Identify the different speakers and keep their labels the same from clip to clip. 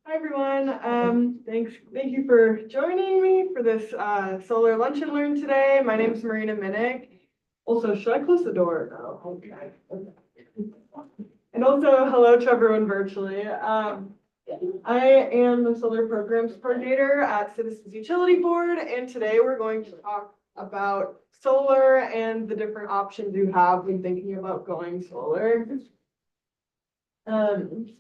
Speaker 1: Hi everyone. Thank you for joining me for this solar lunch and learn today. My name is Marina Minnick. Also, should I close the door? No. Okay. And also, hello to everyone virtually. I am the solar programs coordinator at Citizens Utility Board, and today we're going to talk about solar and the different options you have when thinking about going solar.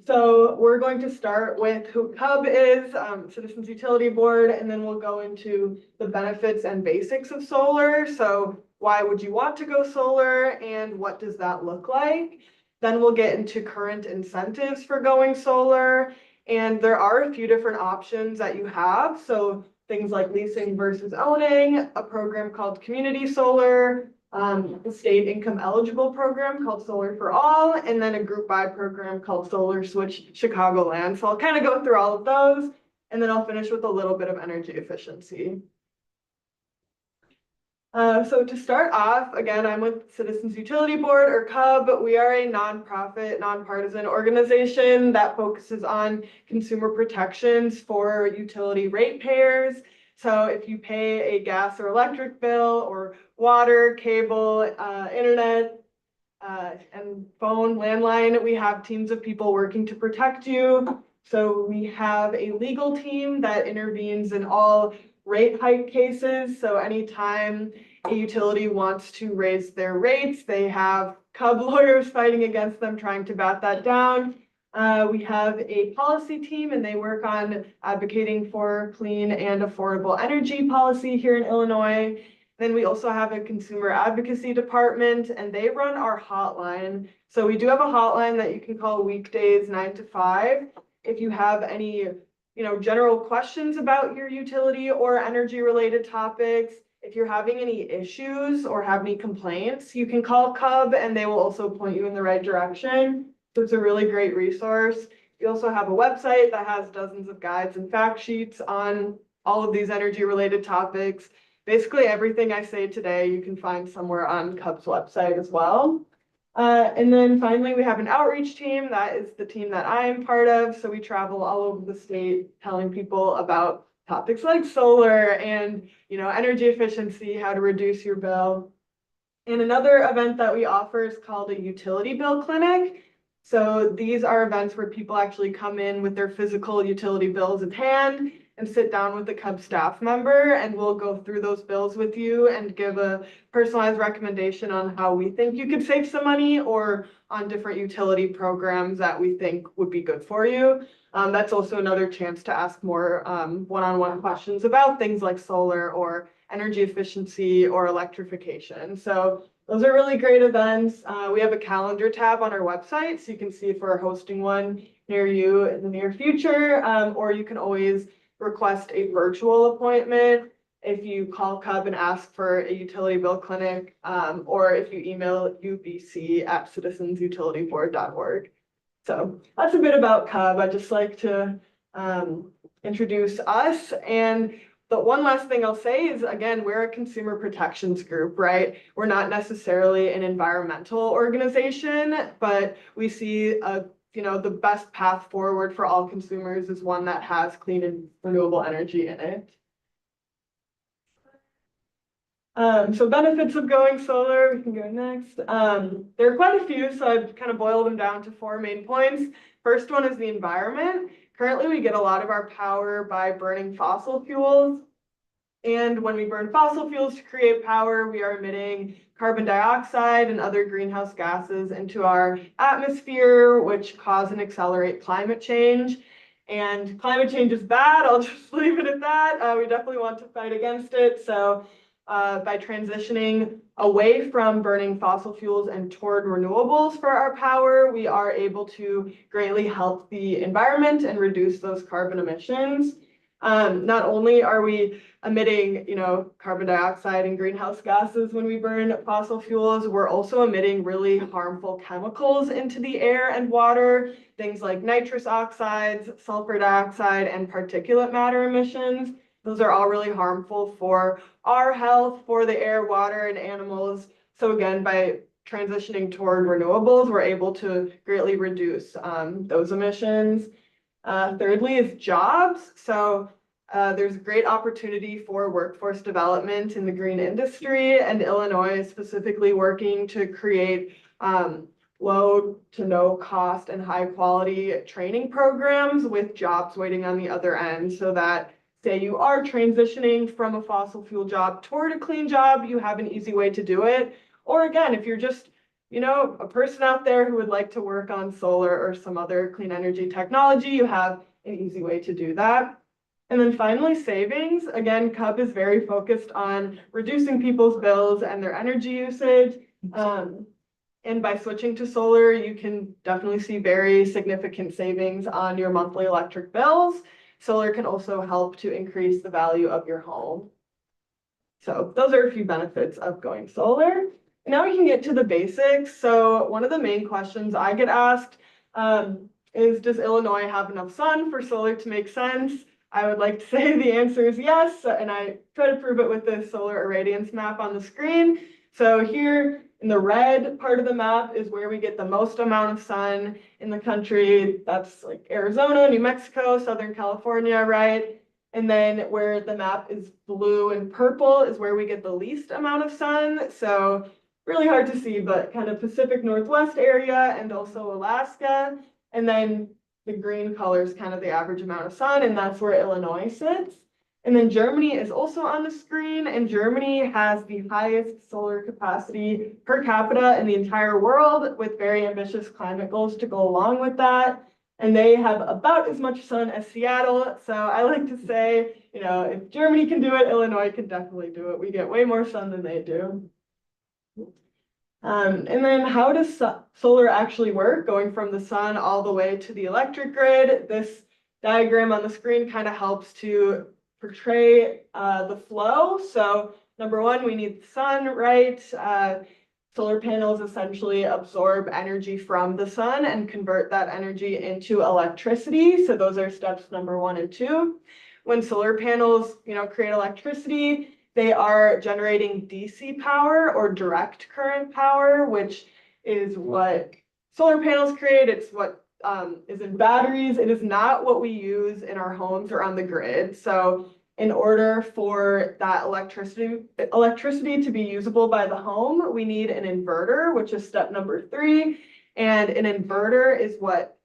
Speaker 1: So we're going to start with who CUB is, Citizens Utility Board, and then we'll go into the benefits and basics of solar. So why would you want to go solar and what does that look like? Then we'll get into current incentives for going solar. And there are a few different options that you have. So things like leasing versus owning, a program called community solar, the state income eligible program called Solar for All, and then a group buy program called Solar Switch Chicagoland. So I'll kind of go through all of those, and then I'll finish with a little bit of energy efficiency. So to start off, again, I'm with Citizens Utility Board, or CUB. We are a nonprofit, nonpartisan organization that focuses on consumer protections for utility ratepayers. So if you pay a gas or electric bill or water, cable, internet, and phone, landline, we have teams of people working to protect you. So we have a legal team that intervenes in all rate hike cases. So anytime a utility wants to raise their rates, they have CUB lawyers fighting against them, trying to bat that down. We have a policy team and they work on advocating for clean and affordable energy policy here in Illinois. Then we also have a consumer advocacy department and they run our hotline. So we do have a hotline that you can call weekdays 9 to 5. If you have any, general questions about your utility or energy related topics, if you're having any issues or have any complaints, you can call CUB and they will also point you in the right direction. So it's a really great resource. We also have a website that has dozens of guides and fact sheets on all of these energy related topics. Basically everything I say today, you can find somewhere on CUB's website as well. And then finally, we have an outreach team. That is the team that I am part of. So we travel all over the state telling people about topics like solar and, energy efficiency, how to reduce your bill. And another event that we offer is called a utility bill clinic. So these are events where people actually come in with their physical utility bills at hand and sit down with the CUB staff member, and we'll go through those bills with you and give a personalized recommendation on how we think you could save some money or on different utility programs that we think would be good for you. That's also another chance to ask more one-on-one questions about things like solar or energy efficiency or electrification. So those are really great events. We have a calendar tab on our website, so you can see if we're hosting one near you in the near future, or you can always request a virtual appointment if you call CUB and ask for a utility bill clinic, or if you email ubc@citizensutilityboard.org. So that's a bit about CUB. I'd just like to introduce us. And the one last thing I'll say is, again, we're a consumer protections group, right? We're not necessarily an environmental organization, but we see the best path forward for all consumers is one that has clean and renewable energy in it. So benefits of going solar, we can go next. There are quite a few, so I've kind of boiled them down to 4 main points. First one is the environment. Currently, we get a lot of our power by burning fossil fuels. And when we burn fossil fuels to create power, we are emitting carbon dioxide and other greenhouse gases into our atmosphere, which cause and accelerate climate change. And climate change is bad. I'll just leave it at that. We definitely want to fight against it. So by transitioning away from burning fossil fuels and toward renewables for our power, we are able to greatly help the environment and reduce those carbon emissions. Not only are we emitting, carbon dioxide and greenhouse gases when we burn fossil fuels, we're also emitting really harmful chemicals into the air and water, things like nitrous oxides, sulfur dioxide, and particulate matter emissions. Those are all really harmful for our health, for the air, water, and animals. So again, by transitioning toward renewables, we're able to greatly reduce those emissions. Thirdly is jobs. So there's a great opportunity for workforce development in the green industry, and Illinois is specifically working to create low to no cost and high quality training programs with jobs waiting on the other end, so that say you are transitioning from a fossil fuel job toward a clean job, you have an easy way to do it. Or again, if you're just, a person out there who would like to work on solar or some other clean energy technology, you have an easy way to do that. And then finally, savings. Again, CUB is very focused on reducing people's bills and their energy usage. And by switching to solar, you can definitely see very significant savings on your monthly electric bills. Solar can also help to increase the value of your home. So those are a few benefits of going solar. Now we can get to the basics. So one of the main questions I get asked is, does Illinois have enough sun for solar to make sense? I would like to say the answer is yes, and I try to prove it with this solar irradiance map on the screen. So here in the red part of the map is where we get the most amount of sun in the country. That's like Arizona, New Mexico, Southern California, right? And then where the map is blue and purple is where we get the least amount of sun. So really hard to see, but kind of Pacific Northwest area and also Alaska. And then the green color is kind of the average amount of sun, and that's where Illinois sits. And then Germany is also on the screen, and Germany has the highest solar capacity per capita in the entire world, with very ambitious climate goals to go along with that. And they have about as much sun as Seattle. So I like to say, if Germany can do it, Illinois can definitely do it. We get way more sun than they do. And then how does solar actually work, going from the sun all the way to the electric grid? This diagram on the screen kind of helps to portray the flow. So number one, we need the sun, right? Solar panels essentially absorb energy from the sun and convert that energy into electricity. So those are steps number 1 and 2. When solar panels, create electricity, they are generating DC power or direct current power, which is what solar panels create. It's what is in batteries. It is not what we use in our homes or on the grid. So in order for that electricity to be usable by the home, we need an inverter, which is step number 3. And an inverter is what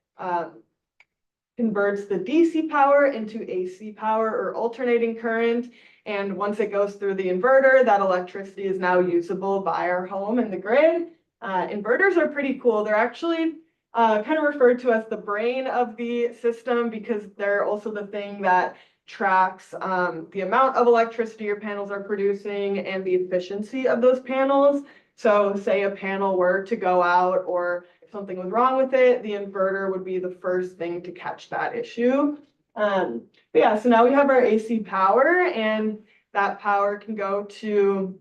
Speaker 1: converts the DC power into AC power or alternating current. And once it goes through the inverter, that electricity is now usable by our home and the grid. Inverters are pretty cool. They're actually kind of referred to as the brain of the system, because they're also the thing that tracks the amount of electricity your panels are producing and the efficiency of those panels. So say a panel were to go out, or if something was wrong with it, the inverter would be the first thing to catch that issue. But yeah, so now we have our AC power, and that power can go to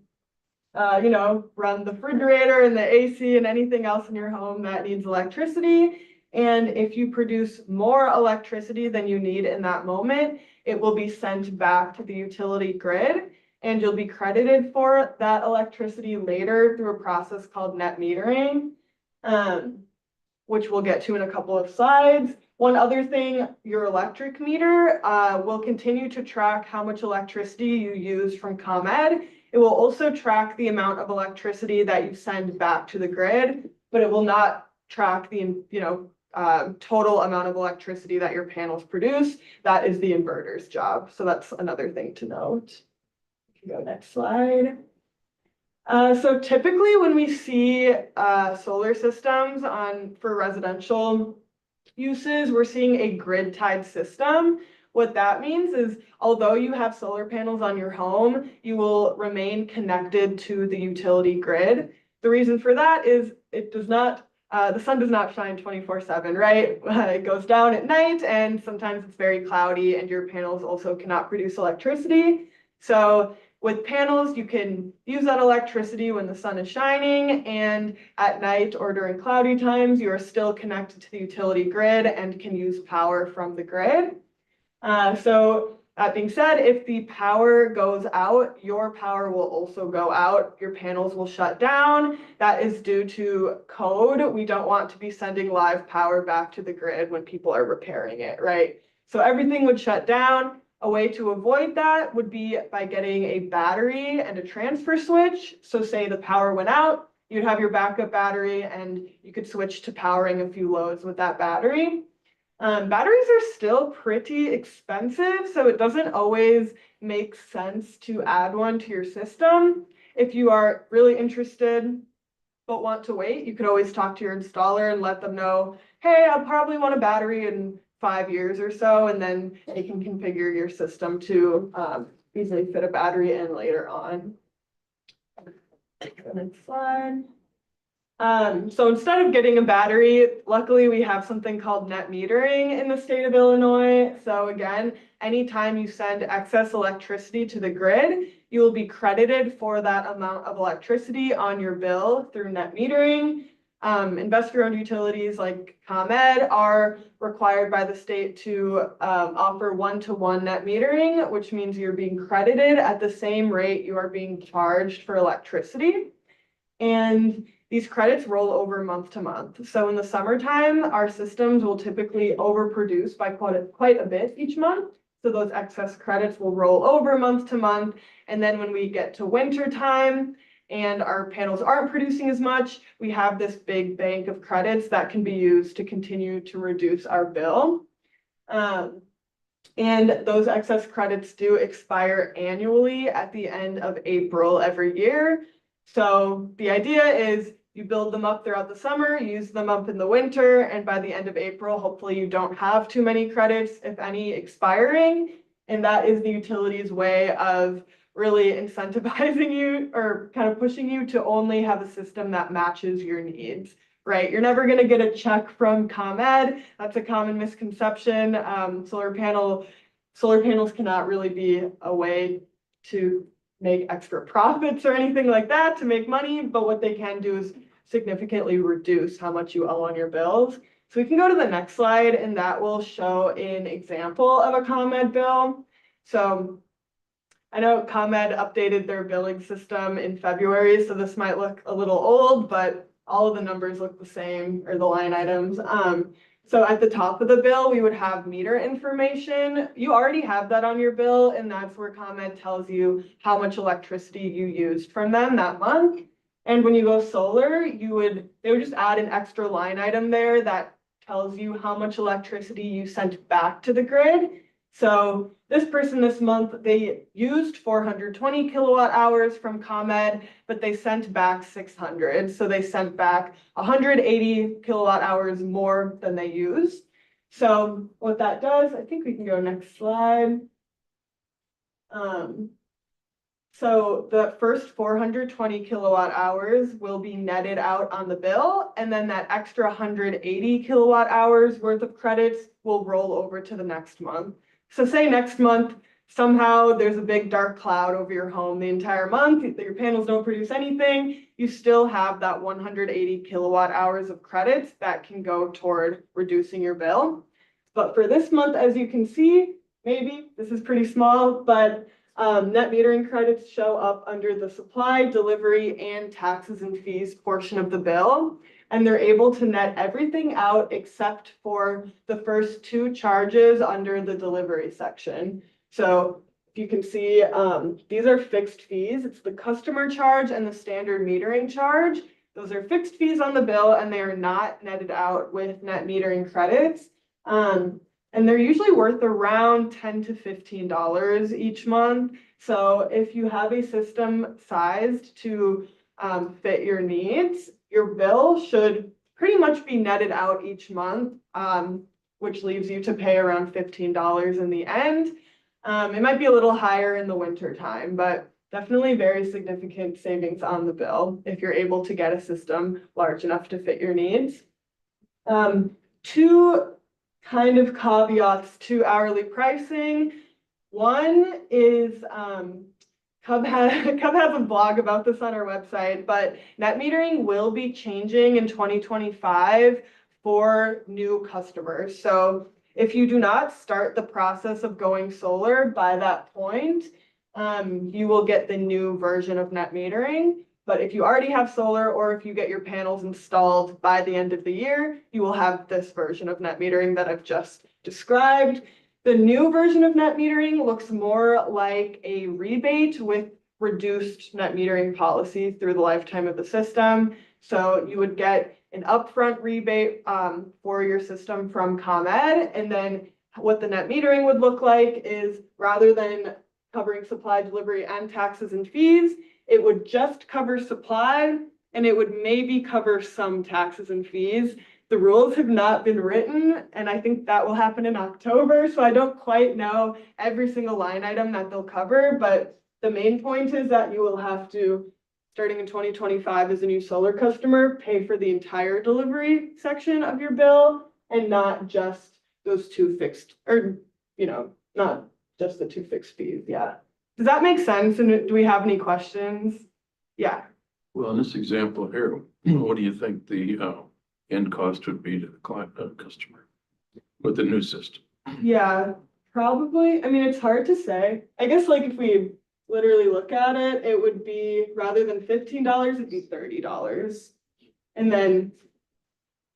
Speaker 1: run the refrigerator and the AC and anything else in your home that needs electricity. And if you produce more electricity than you need in that moment, it will be sent back to the utility grid, and you'll be credited for that electricity later through a process called net metering, which we'll get to in a couple of slides. One other thing, your electric meter will continue to track how much electricity you use from ComEd. It will also track the amount of electricity that you send back to the grid, but it will not track the total amount of electricity that your panels produce. That is the inverter's job. So that's another thing to note. You can go next slide. So typically when we see solar systems for residential uses, we're seeing a grid-tied system. What that means is, although you have solar panels on your home, you will remain connected to the utility grid. The reason for that is the sun does not shine 24/7, right? It goes down at night, and sometimes it's very cloudy, and your panels also cannot produce electricity. So with panels, you can use that electricity when the sun is shining, and at night or during cloudy times, you are still connected to the utility grid and can use power from the grid. So that being said, if the power goes out, your power will also go out. Your panels will shut down. That is due to code. We don't want to be sending live power back to the grid when people are repairing it, right? So everything would shut down. A way to avoid that would be by getting a battery and a transfer switch. So say the power went out, you'd have your backup battery and you could switch to powering a few loads with that battery. Batteries are still pretty expensive, so it doesn't always make sense to add one to your system. If you are really interested but want to wait, you could always talk to your installer and let them know, hey, I'll probably want a battery in 5 years or so, and then they can configure your system to easily fit a battery in later on. Next slide. So instead of getting a battery, luckily we have something called net metering in the state of Illinois. So again, anytime you send excess electricity to the grid, you will be credited for that amount of electricity on your bill through net metering. Investor-owned utilities like ComEd are required by the state to offer one-to-one net metering, which means you're being credited at the same rate you are being charged for electricity. And these credits roll over month to month. So in the summertime, our systems will typically overproduce by quite a bit each month. So those excess credits will roll over month to month. And then when we get to winter time and our panels aren't producing as much, we have this big bank of credits that can be used to continue to reduce our bill. And those excess credits do expire annually at the end of April every year. So the idea is you build them up throughout the summer, use them up in the winter, and by the end of April, hopefully you don't have too many credits, if any, expiring. And that is the utility's way of really incentivizing you or kind of pushing you to only have a system that matches your needs, right? You're never going to get a check from ComEd. That's a common misconception. Solar panels cannot really be a way to make extra profits or anything like that to make money, but what they can do is significantly reduce how much you owe on your bills. So we can go to the next slide, and that will show an example of a ComEd bill. So I know ComEd updated their billing system in February, so this might look a little old, but all of the numbers look the same, or the line items. So at the top of the bill, we would have meter information. You already have that on your bill, and that's where ComEd tells you how much electricity you used from them that month. And when you go solar, they would just add an extra line item there that tells you how much electricity you sent back to the grid. So this person this month, they used 420 kilowatt hours from ComEd, but they sent back 600. So they sent back 180 kilowatt hours more than they used. So what that does, I think we can go next slide. So the first 420 kilowatt hours will be netted out on the bill, and then that extra 180 kilowatt hours worth of credits will roll over to the next month. So say next month, somehow there's a big dark cloud over your home the entire month, your panels don't produce anything, you still have that 180 kilowatt hours of credits that can go toward reducing your bill. But for this month, as you can see, maybe this is pretty small, but net metering credits show up under the supply, delivery, and taxes and fees portion of the bill. And they're able to net everything out except for the first two charges under the delivery section. So if you can see, these are fixed fees. It's the customer charge and the standard metering charge. Those are fixed fees on the bill, and they are not netted out with net metering credits. And they're usually worth around $10 to $15 each month. So if you have a system sized to fit your needs, your bill should pretty much be netted out each month, which leaves you to pay around $15 in the end. It might be a little higher in the winter time, but definitely very significant savings on the bill if you're able to get a system large enough to fit your needs. Two kind of caveats to hourly pricing. One is Cub has a blog about this on our website, but net metering will be changing in 2025 for new customers. So If you do not start the process of going solar by that point, you will get the new version of net metering. But if you already have solar, or if you get your panels installed by the end of the year, you will have this version of net metering that I've just described. The new version of net metering looks more like a rebate with reduced net metering policy through the lifetime of the system. So you would get an upfront rebate for your system from ComEd, and then what the net metering would look like is, rather than covering supply, delivery, and taxes and fees, it would just cover supply, and it would maybe cover some taxes and fees. The rules have not been written, and I think that will happen in October, so I don't quite know every single line item that they'll cover, but the main point is that you will have to, starting in 2025 as a new solar customer, pay for the entire delivery section of your bill and not just those two fixed, or, not just the two fixed fees. Yeah. Does that make sense? And do we have any questions? Yeah.
Speaker 2: Well, in this example here, what do you think the end cost would be to the client, customer with the new system?
Speaker 1: Yeah, probably. I mean, it's hard to say. I guess like if we literally look at it, it would be, rather than $15, it'd be $30. And then,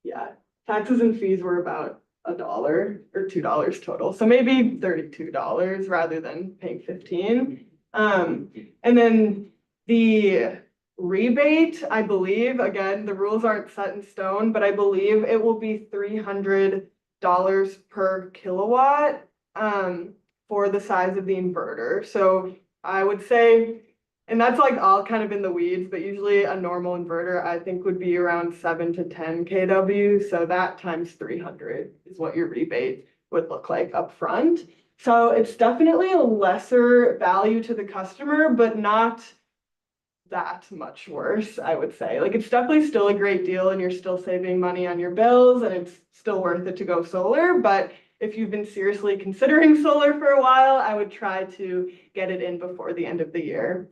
Speaker 1: yeah, taxes and fees were about $1 or $2 total. So maybe $32 rather than paying 15. And then the rebate, I believe, again, the rules aren't set in stone, but I believe it will be $300 per kilowatt for the size of the inverter. So I would say, and that's like all kind of in the weeds, but usually a normal inverter I think would be around 7 to 10 kW. So that times 300 is what your rebate would look like up front. So it's definitely a lesser value to the customer, but not that much worse, I would say. Like, it's definitely still a great deal and you're still saving money on your bills and it's still worth it to go solar. But if you've been seriously considering solar for a while, I would try to get it in before the end of the year.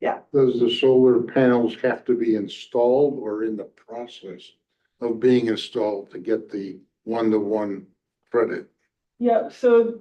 Speaker 1: Yeah.
Speaker 3: Does the solar panels have to be installed or in the process of being installed to get the one-to-one credit?
Speaker 1: Yep. So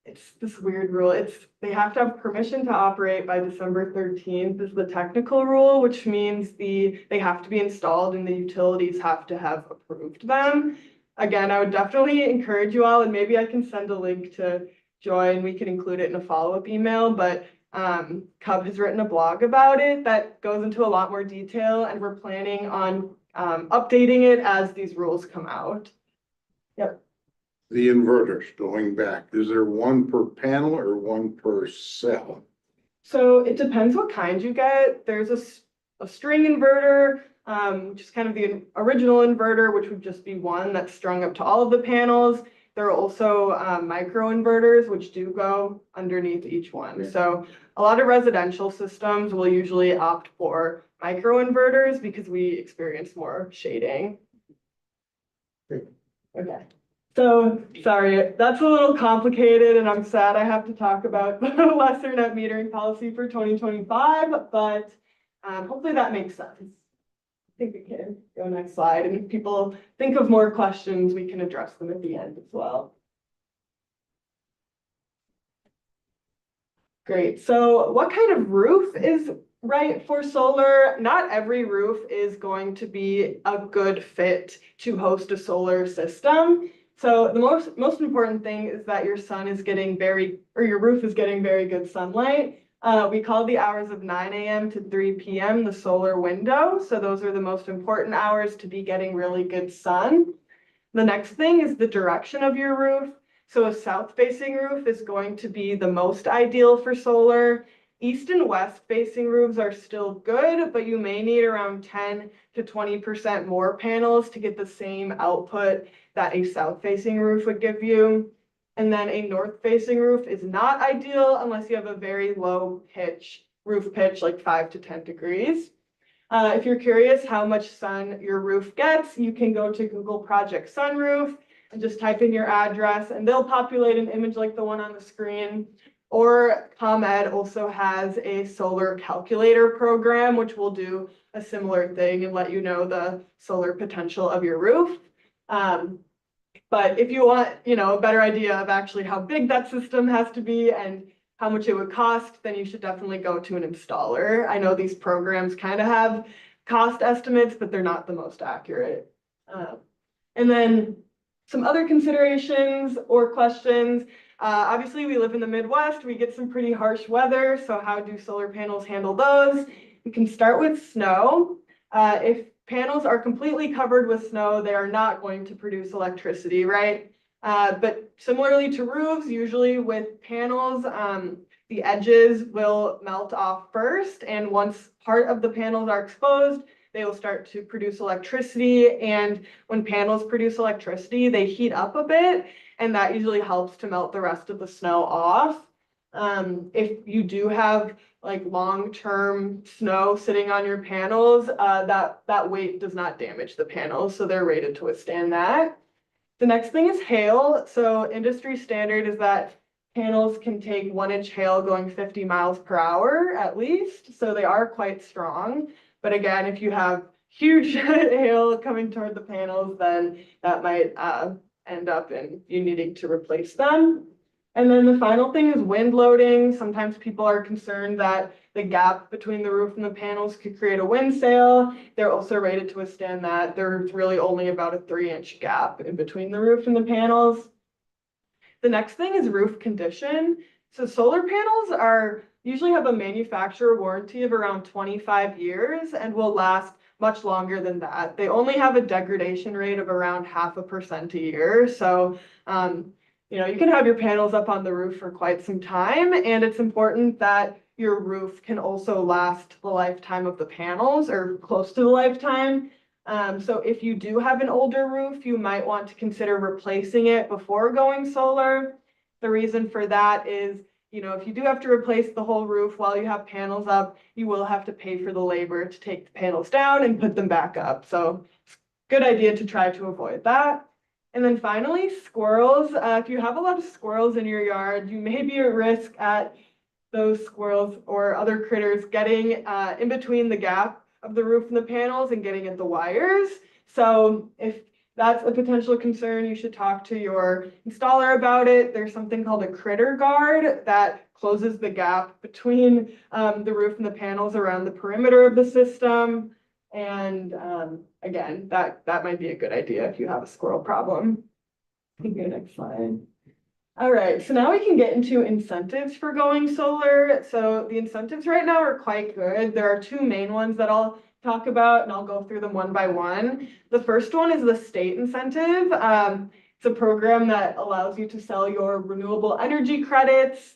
Speaker 1: it's this weird rule. They have to have permission to operate by December 13th is the technical rule, which means they have to be installed and the utilities have to have approved them. Again, I would definitely encourage you all, and maybe I can send a link to Joy and we can include it in a follow-up email, but Cub has written a blog about it that goes into a lot more detail, and we're planning on updating it as these rules come out. Yep.
Speaker 3: The inverters, going back, is there one per panel or one per cell?
Speaker 1: So it depends what kind you get. There's a string inverter, which is kind of the original inverter, which would just be one that's strung up to all of the panels. There are also micro inverters, which do go underneath each one.
Speaker 3: Yeah.
Speaker 1: So a lot of residential systems will usually opt for micro inverters because we experience more shading. Okay. So, sorry, that's a little complicated and I'm sad I have to talk about the lesser net metering policy for 2025, but hopefully that makes sense. I think we can go next slide, and if people think of more questions, we can address them at the end as well. Great, so what kind of roof is right for solar? Not every roof is going to be a good fit to host a solar system. So the most important thing is that your sun is getting your roof is getting very good sunlight. We call the hours of 9 a.m. to 3 p.m. the solar window. So those are the most important hours to be getting really good sun. The next thing is the direction of your roof. So a south-facing roof is going to be the most ideal for solar. East and west-facing roofs are still good, but you may need around 10 to 20% more panels to get the same output that a south-facing roof would give you. And then a north-facing roof is not ideal unless you have a very low roof pitch, like 5 to 10 degrees. If you're curious how much sun your roof gets, you can go to Google Project Sunroof and just type in your address and they'll populate an image like the one on the screen. Or ComEd also has a solar calculator program, which will do a similar thing and let you know the solar potential of your roof. But if you want, a better idea of actually how big that system has to be and how much it would cost, then you should definitely go to an installer. I know these programs kind of have cost estimates, but they're not the most accurate. And then some other considerations or questions. Obviously, we live in the Midwest. We get some pretty harsh weather. So how do solar panels handle those? We can start with snow. If panels are completely covered with snow, they are not going to produce electricity, right? But similarly to roofs, usually with panels, the edges will melt off first. And once part of the panels are exposed, they will start to produce electricity. And when panels produce electricity, they heat up a bit, and that usually helps to melt the rest of the snow off. If you do have like long-term snow sitting on your panels, that weight does not damage the panels, so they're rated to withstand that. The next thing is hail. So industry standard is that panels can take 1-inch hail going 50 miles per hour at least, so they are quite strong. But again, if you have huge hail coming toward the panels, then that might end up in you needing to replace them. And then the final thing is wind loading. Sometimes people are concerned that the gap between the roof and the panels could create a wind sail. They're also rated to withstand that. There's really only about a 3-inch gap in between the roof and the panels. The next thing is roof condition. So solar panels usually have a manufacturer warranty of around 25 years and will last much longer than that. They only have a degradation rate of around 0.5% a year. So, you can have your panels up on the roof for quite some time, and it's important that your roof can also last the lifetime of the panels or close to the lifetime. So if you do have an older roof, you might want to consider replacing it before going solar. The reason for that is, if you do have to replace the whole roof while you have panels up, you will have to pay for the labor to take the panels down and put them back up. So it's a good idea to try to avoid that. And then finally, squirrels. If you have a lot of squirrels in your yard, you may be at risk at those squirrels or other critters getting in between the gap of the roof and the panels and getting at the wires. So if that's a potential concern, you should talk to your installer about it. There's something called a critter guard that closes the gap between the roof and the panels around the perimeter of the system. And again, that might be a good idea if you have a squirrel problem. Okay, next slide. All right, so now we can get into incentives for going solar. So the incentives right now are quite good. There are two main ones that I'll talk about, and I'll go through them one by one. The first one is the state incentive. It's a program that allows you to sell your renewable energy credits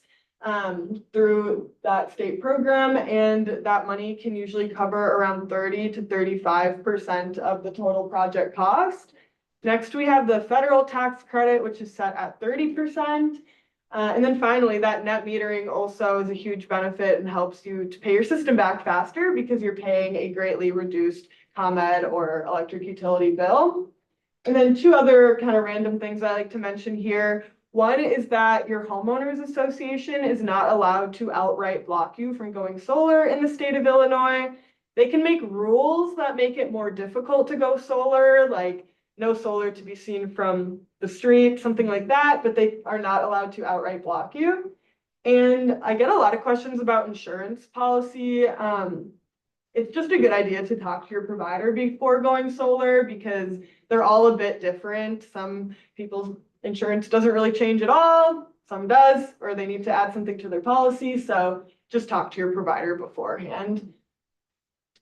Speaker 1: through that state program, and that money can usually cover around 30 to 35% of the total project cost. Next, we have the federal tax credit, which is set at 30%. And then finally, that net metering also is a huge benefit and helps you to pay your system back faster because you're paying a greatly reduced ComEd or electric utility bill. And then two other kind of random things I like to mention here. One is that your homeowners association is not allowed to outright block you from going solar in the state of Illinois. They can make rules that make it more difficult to go solar, like no solar to be seen from the street, something like that, but they are not allowed to outright block you. And I get a lot of questions about insurance policy. It's just a good idea to talk to your provider before going solar because they're all a bit different. Some people's insurance doesn't really change at all, some does, or they need to add something to their policy. So just talk to your provider beforehand.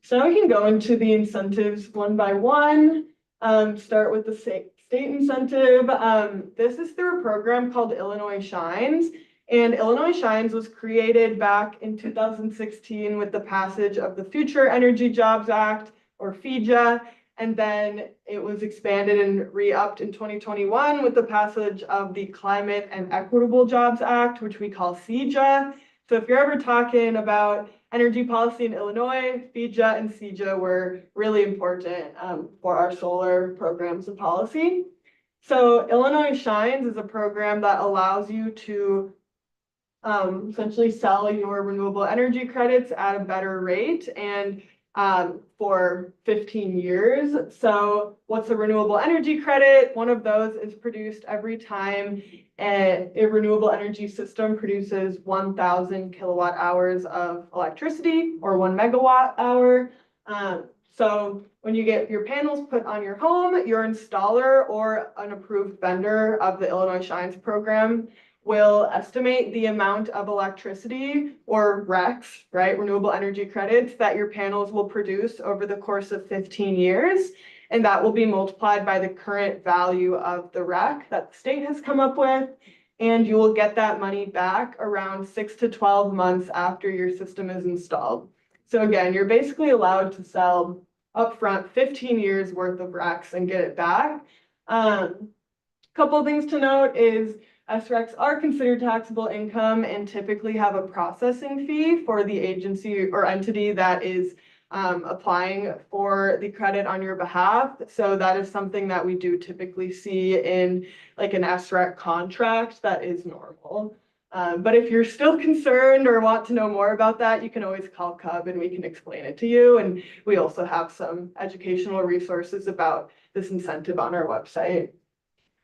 Speaker 1: So now we can go into the incentives one by one. Start with the state incentive. This is through a program called Illinois Shines. And Illinois Shines was created back in 2016 with the passage of the Future Energy Jobs Act, or FEJA. And then it was expanded and re-upped in 2021 with the passage of the Climate and Equitable Jobs Act, which we call CEJA. So if you're ever talking about energy policy in Illinois, FEJA and CEJA were really important for our solar programs and policy. So Illinois Shines is a program that allows you to essentially sell your renewable energy credits at a better rate. And for 15 years. So what's a renewable energy credit? One of those is produced every time a renewable energy system produces 1,000 kilowatt hours of electricity or 1 megawatt hour. So when you get your panels put on your home, your installer or an approved vendor of the Illinois Shines program will estimate the amount of electricity or RECs, right, renewable energy credits, that your panels will produce over the course of 15 years. And that will be multiplied by the current value of the REC that the state has come up with. And you will get that money back around 6 to 12 months after your system is installed. So again, you're basically allowed to sell upfront 15 years worth of RECs and get it back. Couple things to note is SRECs are considered taxable income and typically have a processing fee for the agency or entity that is applying for the credit on your behalf. So that is something that we do typically see in like an SREC contract that is normal. But if you're still concerned or want to know more about that, you can always call CUB and we can explain it to you. And we also have some educational resources about this incentive on our website.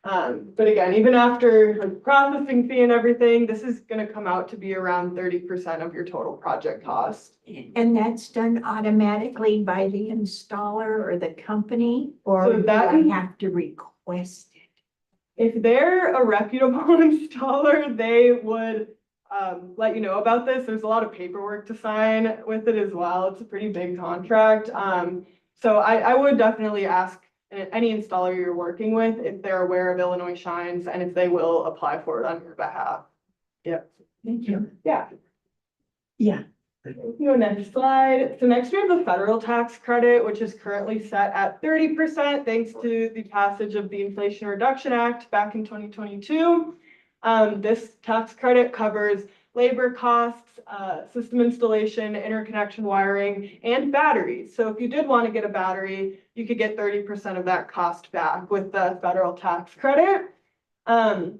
Speaker 1: But again, even after like processing fee and everything, this is going to come out to be around 30% of your total project cost.
Speaker 4: And that's done automatically by the installer or the company, or
Speaker 1: So
Speaker 4: do
Speaker 1: that
Speaker 4: I
Speaker 1: is-
Speaker 4: have to request it?
Speaker 1: If they're a reputable installer, they would let you know about this. There's a lot of paperwork to sign with it as well. It's a pretty big contract. So I would definitely ask any installer you're working with if they're aware of Illinois Shines and if they will apply for it on your behalf. Yep.
Speaker 4: Thank you.
Speaker 1: Yeah.
Speaker 4: Yeah.
Speaker 1: Go next slide. So next we have the federal tax credit, which is currently set at 30% thanks to the passage of the Inflation Reduction Act back in 2022. This tax credit covers labor costs, system installation, interconnection wiring, and batteries. So if you did want to get a battery, you could get 30% of that cost back with the federal tax credit. And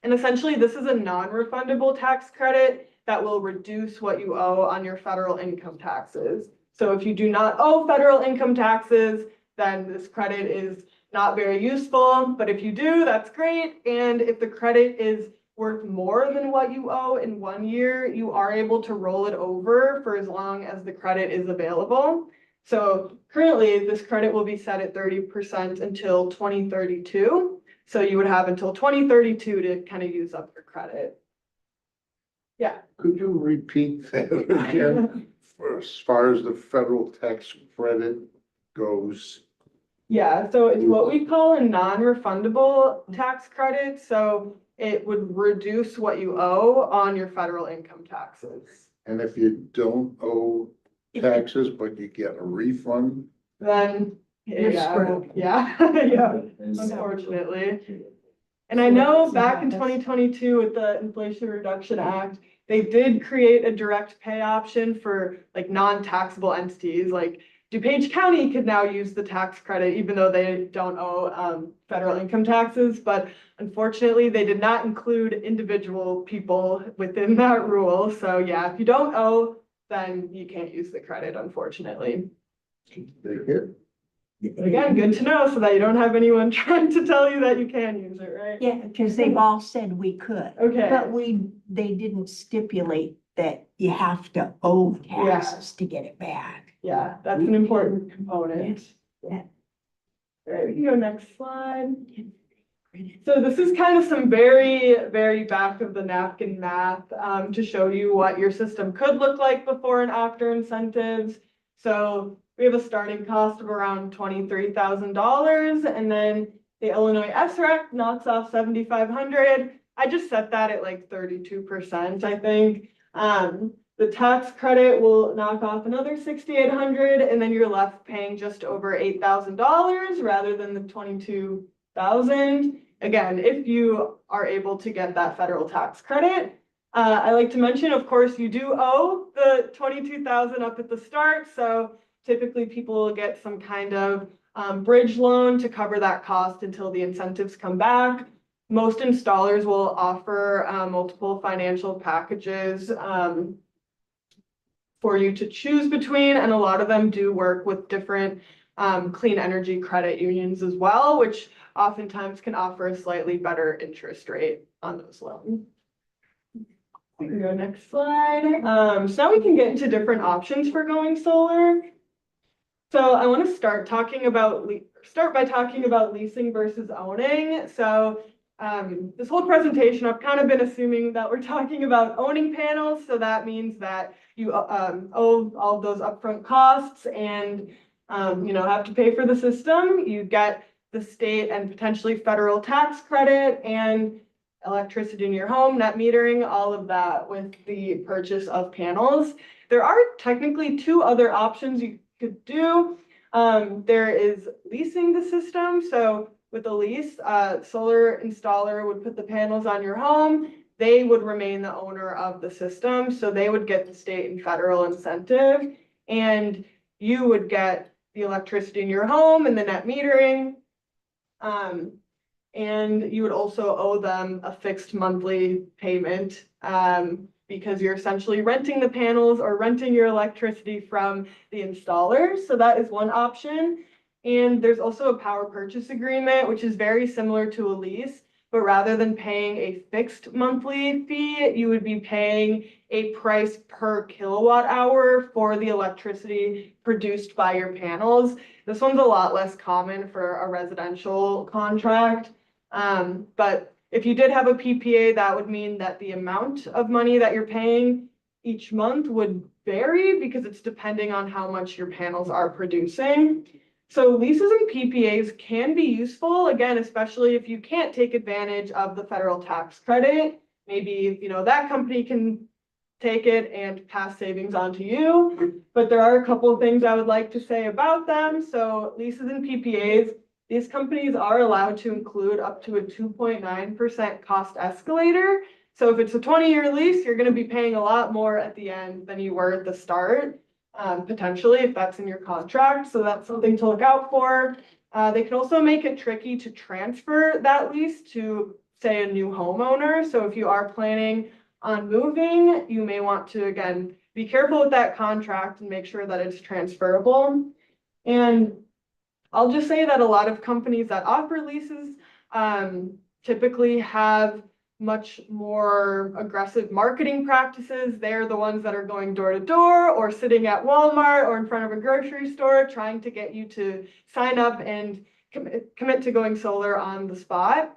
Speaker 1: essentially, this is a non-refundable tax credit that will reduce what you owe on your federal income taxes. So if you do not owe federal income taxes, then this credit is not very useful. But if you do, that's great. And if the credit is worth more than what you owe in 1 year, you are able to roll it over for as long as the credit is available. So currently, this credit will be set at 30% until 2032. So you would have until 2032 to kind of use up your credit. Yeah.
Speaker 3: Could you repeat that again? As far as the federal tax credit goes,
Speaker 1: Yeah, so it's what we call a non-refundable tax credit. So it would reduce what you owe on your federal income taxes.
Speaker 3: and if you don't owe taxes, but you get a refund,
Speaker 1: Then,
Speaker 4: You're
Speaker 1: yeah,
Speaker 4: screwed.
Speaker 1: yeah, yeah, unfortunately. And I know back in 2022 with the Inflation Reduction Act, they did create a direct pay option for like non-taxable entities. Like DuPage County could now use the tax credit even though they don't owe federal income taxes. But unfortunately, they did not include individual people within that rule. So yeah, if you don't owe, then you can't use the credit, unfortunately.
Speaker 3: they hit.
Speaker 1: But again, good to know so that you don't have anyone trying to tell you that you can use it, right?
Speaker 4: Yeah, because they've all said we could,
Speaker 1: Okay.
Speaker 4: but they didn't stipulate that you have to owe taxes to get it back.
Speaker 1: Yeah, that's an important component.
Speaker 4: Yeah.
Speaker 1: All right, we can go next slide. So this is kind of some very, very back of the napkin math to show you what your system could look like before and after incentives. So we have a starting cost of around $23,000, and then the Illinois SREC knocks off $7,500. I just set that at like 32%, I think. The tax credit will knock off another $6,800, and then you're left paying just over $8,000 rather than the $22,000. Again, if you are able to get that federal tax credit. I like to mention, of course, you do owe the $22,000 up at the start. So typically people will get some kind of bridge loan to cover that cost until the incentives come back. Most installers will offer multiple financial packages for you to choose between, and a lot of them do work with different clean energy credit unions as well, which oftentimes can offer a slightly better interest rate on those loans. We can go next slide. So now we can get into different options for going solar. So I want to start by talking about leasing versus owning. So this whole presentation, I've kind of been assuming that we're talking about owning panels. So that means that you owe all of those upfront costs and have to pay for the system. You get the state and potentially federal tax credit and electricity in your home, net metering, all of that with the purchase of panels. There are technically two other options you could do. There is leasing the system. So with a lease, solar installer would put the panels on your home. They would remain the owner of the system. So they would get the state and federal incentive, and you would get the electricity in your home and the net metering. And you would also owe them a fixed monthly payment because you're essentially renting the panels or renting your electricity from the installer. So that is one option. And there's also a power purchase agreement, which is very similar to a lease, but rather than paying a fixed monthly fee, you would be paying a price per kilowatt hour for the electricity produced by your panels. This one's a lot less common for a residential contract. But if you did have a PPA, that would mean that the amount of money that you're paying each month would vary because it's depending on how much your panels are producing. So leases and PPAs can be useful, again, especially if you can't take advantage of the federal tax credit. Maybe, that company can take it and pass savings on to you. But there are a couple of things I would like to say about them. So leases and PPAs, these companies are allowed to include up to a 2.9% cost escalator. So if it's a 20-year lease, you're going to be paying a lot more at the end than you were at the start, potentially, if that's in your contract. So that's something to look out for. They can also make it tricky to transfer that lease to, say, a new homeowner. So if you are planning on moving, you may want to, again, be careful with that contract and make sure that it's transferable. And I'll just say that a lot of companies that offer leases typically have much more aggressive marketing practices. They're the ones that are going door to door or sitting at Walmart or in front of a grocery store trying to get you to sign up and commit to going solar on the spot.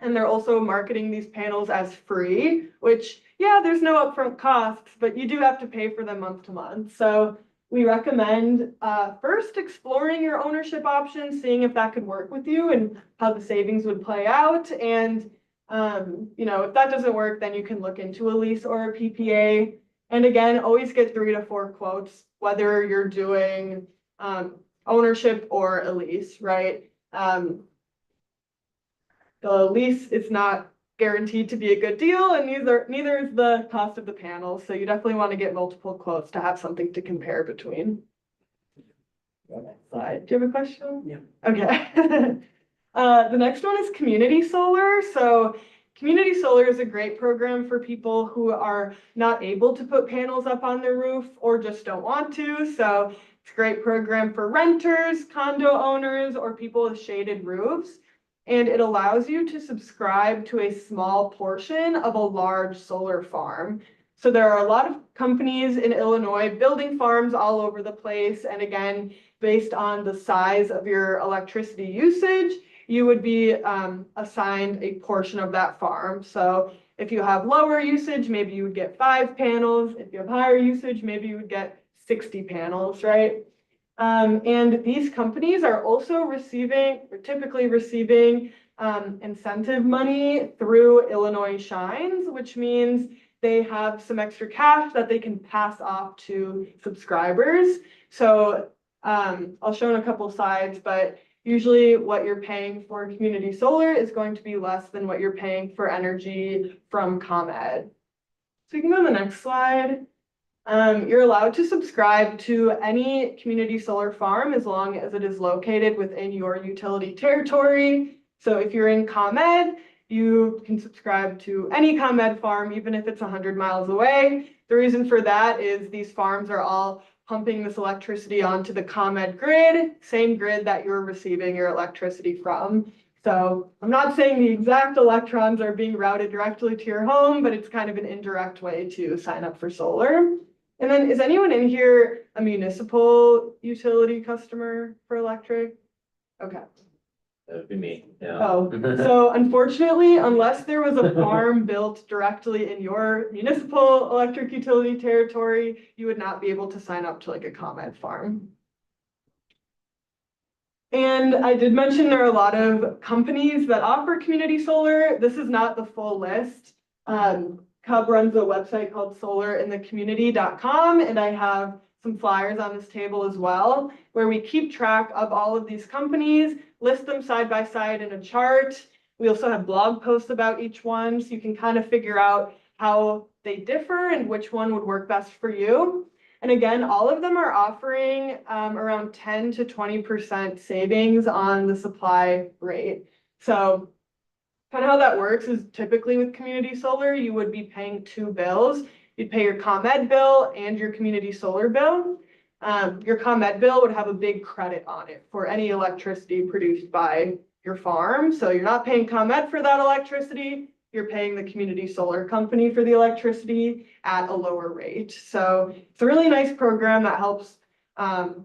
Speaker 1: And they're also marketing these panels as free, which, yeah, there's no upfront costs, but you do have to pay for them month to month. So we recommend first exploring your ownership options, seeing if that could work with you and how the savings would play out. And, if that doesn't work, then you can look into a lease or a PPA. And again, always get 3 to 4 quotes, whether you're doing ownership or a lease, right? The lease is not guaranteed to be a good deal, and neither is the cost of the panels. So you definitely want to get multiple quotes to have something to compare between. Next slide. Do you have a question? Yeah. Okay. The next one is community solar. So community solar is a great program for people who are not able to put panels up on their roof or just don't want to. So it's a great program for renters, condo owners, or people with shaded roofs. And it allows you to subscribe to a small portion of a large solar farm. So there are a lot of companies in Illinois building farms all over the place. And again, based on the size of your electricity usage, you would be assigned a portion of that farm. So if you have lower usage, maybe you would get 5 panels. If you have higher usage, maybe you would get 60 panels, right? And these companies are also typically receiving incentive money through Illinois Shines, which means they have some extra cash that they can pass off to subscribers. So I'll show in a couple slides, but usually what you're paying for community solar is going to be less than what you're paying for energy from ComEd. So you can go to the next slide. You're allowed to subscribe to any community solar farm as long as it is located within your utility territory. So if you're in ComEd, you can subscribe to any ComEd farm, even if it's 100 miles away. The reason for that is these farms are all pumping this electricity onto the ComEd grid, same grid that you're receiving your electricity from. So I'm not saying the exact electrons are being routed directly to your home, but it's kind of an indirect way to sign up for solar. And then is anyone in here a municipal utility customer for electric? Okay.
Speaker 5: That would be me, yeah.
Speaker 1: Oh, so unfortunately, unless there was a farm built directly in your municipal electric utility territory, you would not be able to sign up to like a ComEd farm. And I did mention there are a lot of companies that offer community solar. This is not the full list. Cub runs a website called solarinthecommunity.com, and I have some flyers on this table as well, where we keep track of all of these companies, list them side by side in a chart. We also have blog posts about each one, so you can kind of figure out how they differ and which one would work best for you. And again, all of them are offering around 10 to 20% savings on the supply rate. So kind of how that works is typically with community solar, you would be paying two bills. You'd pay your ComEd bill and your community solar bill. Your ComEd bill would have a big credit on it for any electricity produced by your farm. So you're not paying ComEd for that electricity. You're paying the community solar company for the electricity at a lower rate. So it's a really nice program that helps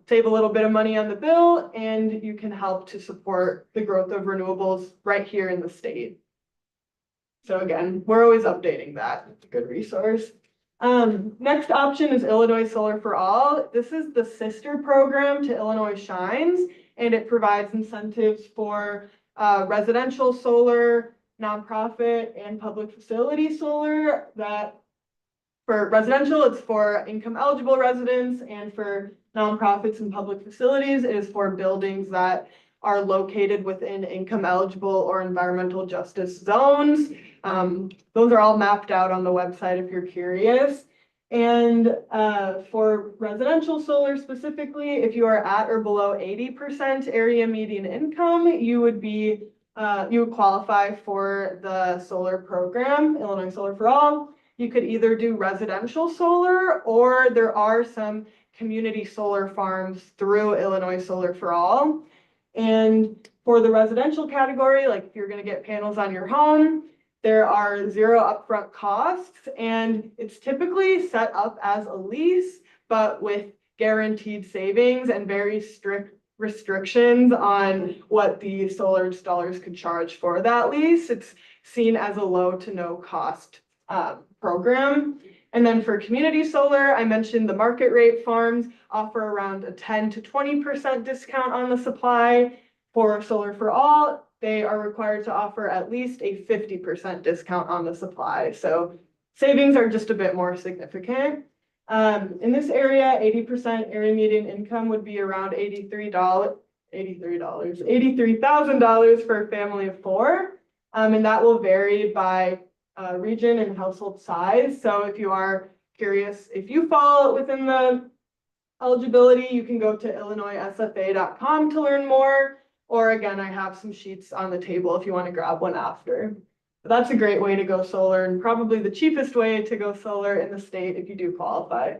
Speaker 1: save a little bit of money on the bill, and you can help to support the growth of renewables right here in the state. So again, we're always updating that. It's a good resource. Next option is Illinois Solar for All. This is the sister program to Illinois Shines, and it provides incentives for residential solar, nonprofit, and public facility solar. That for residential, it's for income eligible residents, and for nonprofits and public facilities, it is for buildings that are located within income eligible or environmental justice zones. Those are all mapped out on the website if you're curious. And for residential solar specifically, if you are at or below 80% area median income, you would qualify for the solar program, Illinois Solar for All. You could either do residential solar, or there are some community solar farms through Illinois Solar for All. And for the residential category, like if you're going to get panels on your home, there are zero upfront costs, and it's typically set up as a lease, but with guaranteed savings and very strict restrictions on what the solar installers could charge for that lease. It's seen as a low to no cost program. And then for community solar, I mentioned the market rate farms offer around a 10 to 20% discount on the supply. For Solar for All, they are required to offer at least a 50% discount on the supply. So savings are just a bit more significant. In this area, 80% area median income would be around $83,000 for a family of four. And that will vary by region and household size. So if you are curious if you fall within the eligibility, you can go to illinoissfa.com to learn more. Or again, I have some sheets on the table if you want to grab one after. But that's a great way to go solar, and probably the cheapest way to go solar in the state if you do qualify.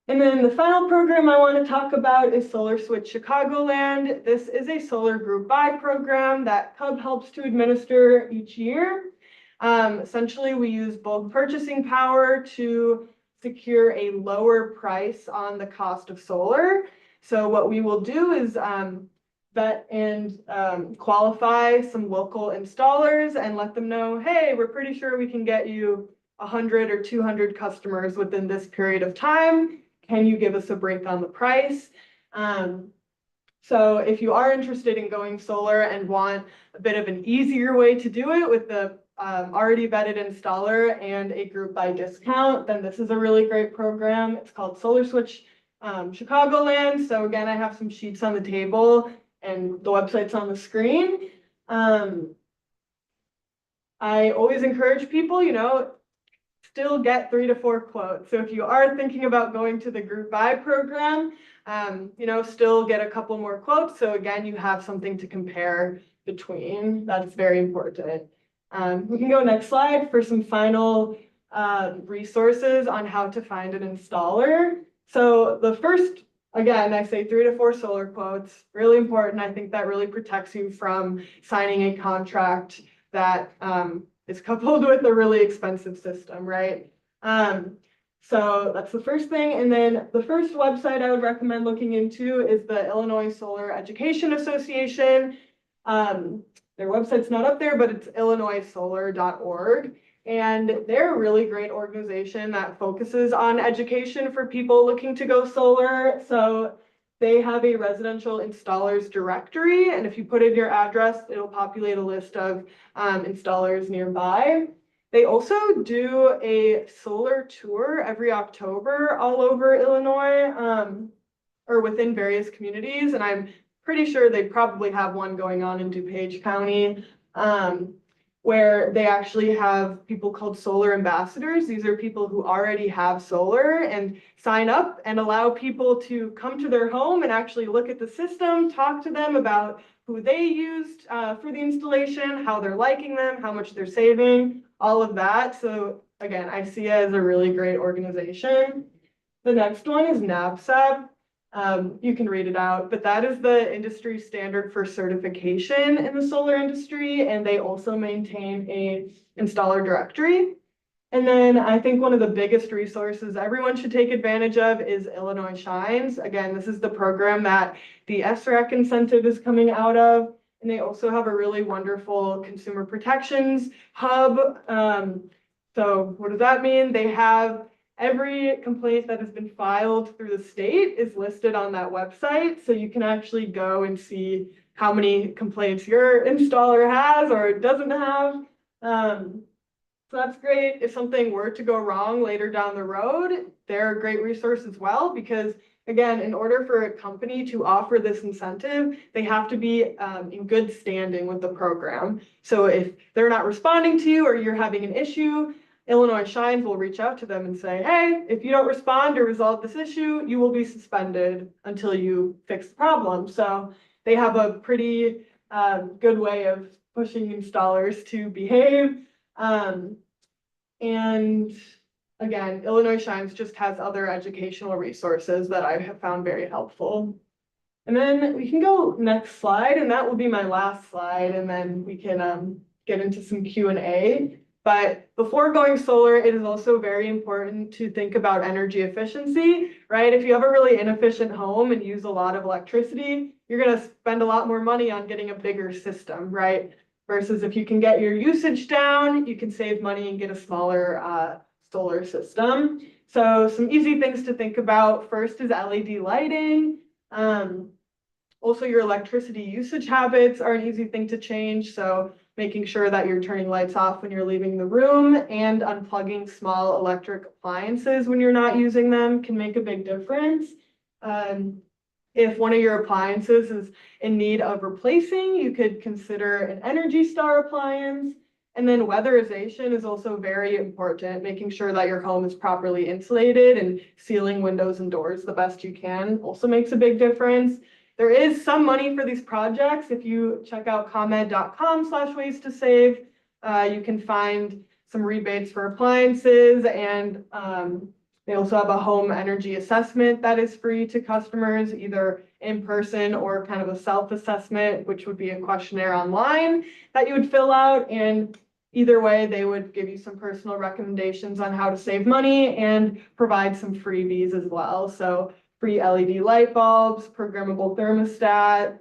Speaker 1: And then the final program I want to talk about is Solar Switch Chicagoland. This is a solar group buy program that Cub helps to administer each year. Essentially, we use bulk purchasing power to secure a lower price on the cost of solar. So what we will do is vet and qualify some local installers and let them know, hey, we're pretty sure we can get you 100 or 200 customers within this period of time. Can you give us a break on the price? So if you are interested in going solar and want a bit of an easier way to do it with the already vetted installer and a group buy discount, then this is a really great program. It's called Solar Switch Chicagoland. So again, I have some sheets on the table and the website's on the screen. I always encourage people, still get 3 to 4 quotes. So if you are thinking about going to the group buy program, still get a couple more quotes. So again, you have something to compare between. That's very important. We can go next slide for some final resources on how to find an installer. So the first, again, I say 3 to 4 solar quotes, really important. I think that really protects you from signing a contract that is coupled with a really expensive system, right? So that's the first thing. And then the first website I would recommend looking into is the Illinois Solar Education Association. Their website's not up there, but it's illinoissolar.org. And they're a really great organization that focuses on education for people looking to go solar. So they have a residential installers directory. And if you put in your address, it'll populate a list of installers nearby. They also do a solar tour every October all over Illinois, or within various communities. And I'm pretty sure they probably have one going on in DuPage County, where they actually have people called solar ambassadors. These are people who already have solar and sign up and allow people to come to their home and actually look at the system, talk to them about who they used for the installation, how they're liking them, how much they're saving, all of that. So again, I see it as a really great organization. The next one is NABCEP. You can read it out, but that is the industry standard for certification in the solar industry, and they also maintain a installer directory. And then I think one of the biggest resources everyone should take advantage of is Illinois Shines. Again, this is the program that the SREC incentive is coming out of. And they also have a really wonderful consumer protections hub. So what does that mean? They have every complaint that has been filed through the state is listed on that website. So you can actually go and see how many complaints your installer has or doesn't have. So that's great. If something were to go wrong later down the road, they're a great resource as well, because again, in order for a company to offer this incentive, they have to be in good standing with the program. So if they're not responding to you or you're having an issue, Illinois Shines will reach out to them and say, hey, if you don't respond or resolve this issue, you will be suspended until you fix the problem. So they have a pretty good way of pushing installers to behave. And again, Illinois Shines just has other educational resources that I have found very helpful. And then we can go next slide, and that will be my last slide, and then we can get into some Q&A. But before going solar, it is also very important to think about energy efficiency, right? If you have a really inefficient home and use a lot of electricity, you're going to spend a lot more money on getting a bigger system, right? Versus if you can get your usage down, you can save money and get a smaller solar system. So some easy things to think about. First is LED lighting. Also, your electricity usage habits are an easy thing to change. So making sure that you're turning lights off when you're leaving the room and unplugging small electric appliances when you're not using them can make a big difference. If one of your appliances is in need of replacing, you could consider an Energy Star appliance. And then weatherization is also very important, making sure that your home is properly insulated and sealing windows and doors the best you can also makes a big difference. There is some money for these projects. If you check out ComEd.com/ways to save, you can find some rebates for appliances, and they also have a home energy assessment that is free to customers, either in person or kind of a self-assessment, which would be a questionnaire online that you would fill out. And either way, they would give you some personal recommendations on how to save money and provide some freebies as well. So free LED light bulbs, programmable thermostat,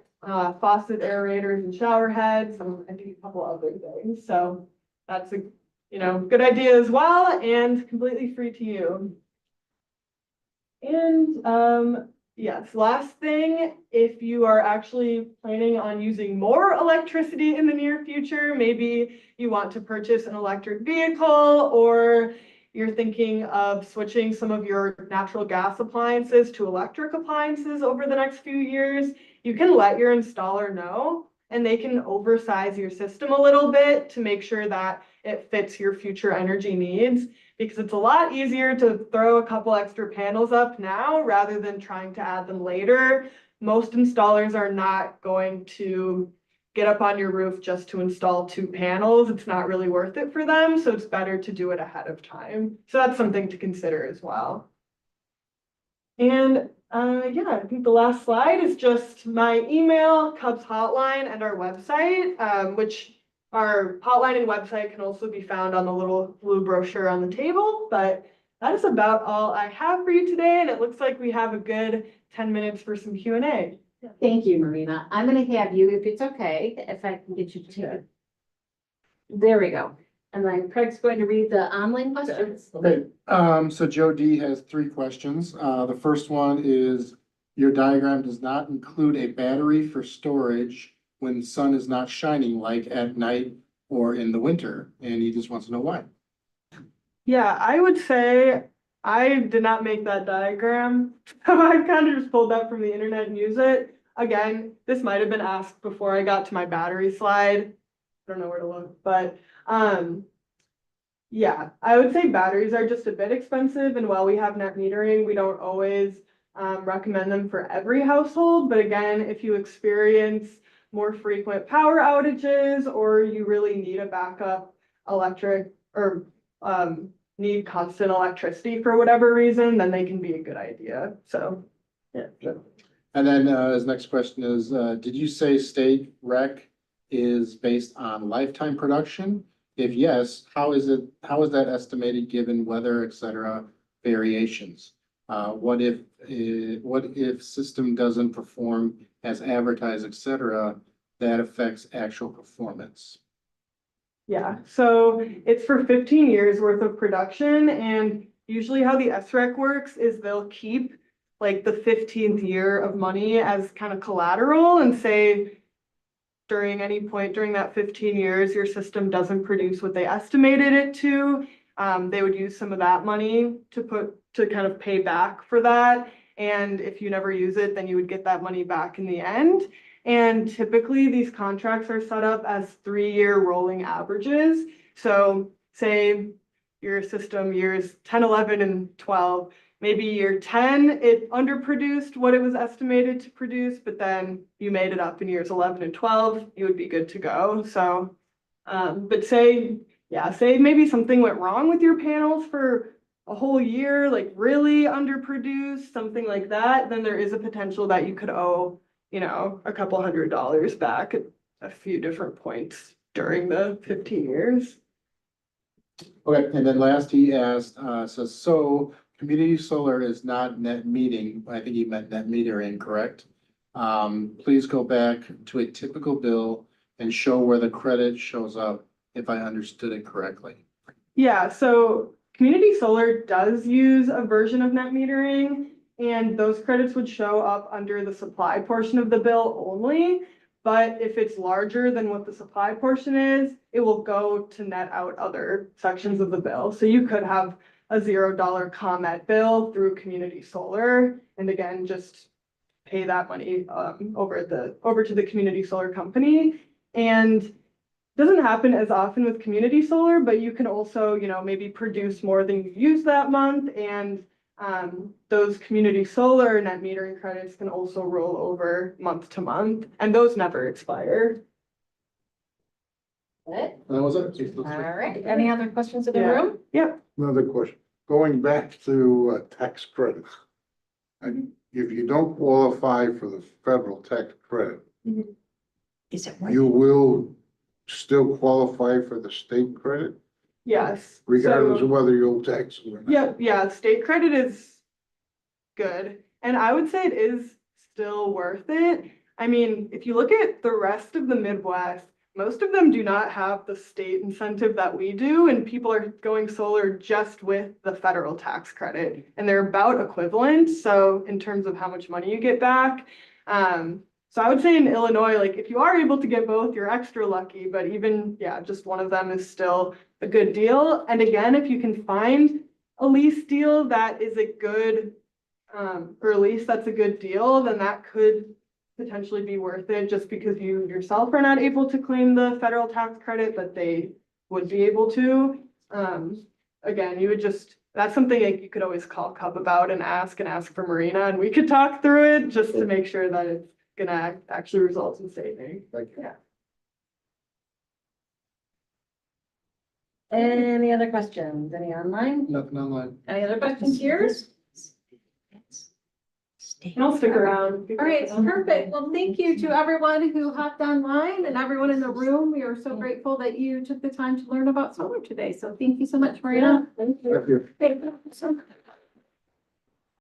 Speaker 1: faucet aerators and shower heads, and I think a couple other things. So that's a good idea as well, and completely free to you. And yes, last thing, if you are actually planning on using more electricity in the near future, maybe you want to purchase an electric vehicle, or you're thinking of switching some of your natural gas appliances to electric appliances over the next few years, you can let your installer know, and they can oversize your system a little bit to make sure that it fits your future energy needs, because it's a lot easier to throw a couple extra panels up now rather than trying to add them later. Most installers are not going to get up on your roof just to install 2 panels. It's not really worth it for them, so it's better to do it ahead of time. So that's something to consider as well. And yeah, I think the last slide is just my email, Cubs hotline, and our website, which our hotline and website can also be found on the little blue brochure on the table. But that is about all I have for you today, and it looks like we have a good 10 minutes for some Q&A.
Speaker 6: Thank you, Marina. I'm gonna have you, if it's okay, if I can get you to. There we go. And then Craig's going to read the online questions.
Speaker 7: Okay, so Joe D has 3 questions. The first one is, your diagram does not include a battery for storage when the sun is not shining, like at night or in the winter, and he just wants to know why.
Speaker 1: Yeah, I would say I did not make that diagram. So I kind of just pulled that from the internet and use it. Again, this might have been asked before I got to my battery slide. I don't know where to look, but yeah, I would say batteries are just a bit expensive, and while we have net metering, we don't always recommend them for every household. But again, if you experience more frequent power outages, or you really need a backup electric or need constant electricity for whatever reason, then they can be a good idea. So yeah.
Speaker 7: And then his next question is, did you say state rec is based on lifetime production? If yes, how is that estimated given weather, et cetera, variations? What if system doesn't perform as advertised, et cetera, that affects actual performance?
Speaker 1: Yeah, so it's for 15 years worth of production, and usually how the SREC works is they'll keep like the 15th year of money as kind of collateral, and say during any point during that 15 years, your system doesn't produce what they estimated it to, they would use some of that money to kind of pay back for that. And if you never use it, then you would get that money back in the end. And typically these contracts are set up as 3-year rolling averages. So say your system years 10, 11, and 12, maybe year 10, it underproduced what it was estimated to produce, but then you made it up in years 11 and 12, you would be good to go. So, but say maybe something went wrong with your panels for a whole year, like really underproduced, something like that, then there is a potential that you could owe, a couple $100 back at a few different points during the 15 years.
Speaker 7: Okay, and then last he asked, so community solar is not net metering. I think he meant net metering, correct? Please go back to a typical bill and show where the credit shows up, if I understood it correctly.
Speaker 1: Yeah, so community solar does use a version of net metering, and those credits would show up under the supply portion of the bill only. But if it's larger than what the supply portion is, it will go to net out other sections of the bill. So you could have a $0 ComEd bill through community solar, and again, just pay that money over to the community solar company. And doesn't happen as often with community solar, but you can also, maybe produce more than you use that month, and those community solar net metering credits can also roll over month to month, and those never expire.
Speaker 6: Good.
Speaker 7: That was it.
Speaker 6: All right. Any other questions in the
Speaker 1: Yeah.
Speaker 6: room?
Speaker 1: Yep.
Speaker 3: Another question, going back to tax credits. And if you don't qualify for the federal tax credit,
Speaker 4: Is it right?
Speaker 3: you will still qualify for the state credit,
Speaker 1: Yes.
Speaker 3: regardless
Speaker 1: So-
Speaker 3: of whether you'll tax it or not.
Speaker 1: Yeah, state credit is good. And I would say it is still worth it. I mean, if you look at the rest of the Midwest, most of them do not have the state incentive that we do, and people are going solar just with the federal tax credit, and they're about equivalent. So in terms of how much money you get back. So I would say in Illinois, like if you are able to get both, you're extra lucky, but even, just one of them is still a good deal. And again, if you can find a lease deal that is a good, or a lease that's a good deal, then that could potentially be worth it, just because you yourself are not able to claim the federal tax credit, but they would be able to. Again, that's something like you could always call Cub about and ask for Marina, and we could talk through it just to make sure that it's gonna actually result in saving.
Speaker 3: Thank you.
Speaker 1: Yeah.
Speaker 6: Any other questions? Any online?
Speaker 7: Nothing online.
Speaker 6: Any other questions here?
Speaker 1: I'll stick around.
Speaker 6: All right, perfect. Well, thank you to everyone who hopped online and everyone in the room. We are so grateful that you took the time to learn about solar today. So thank you so much, Marina.
Speaker 3: Thank you.
Speaker 6: Thank you so much.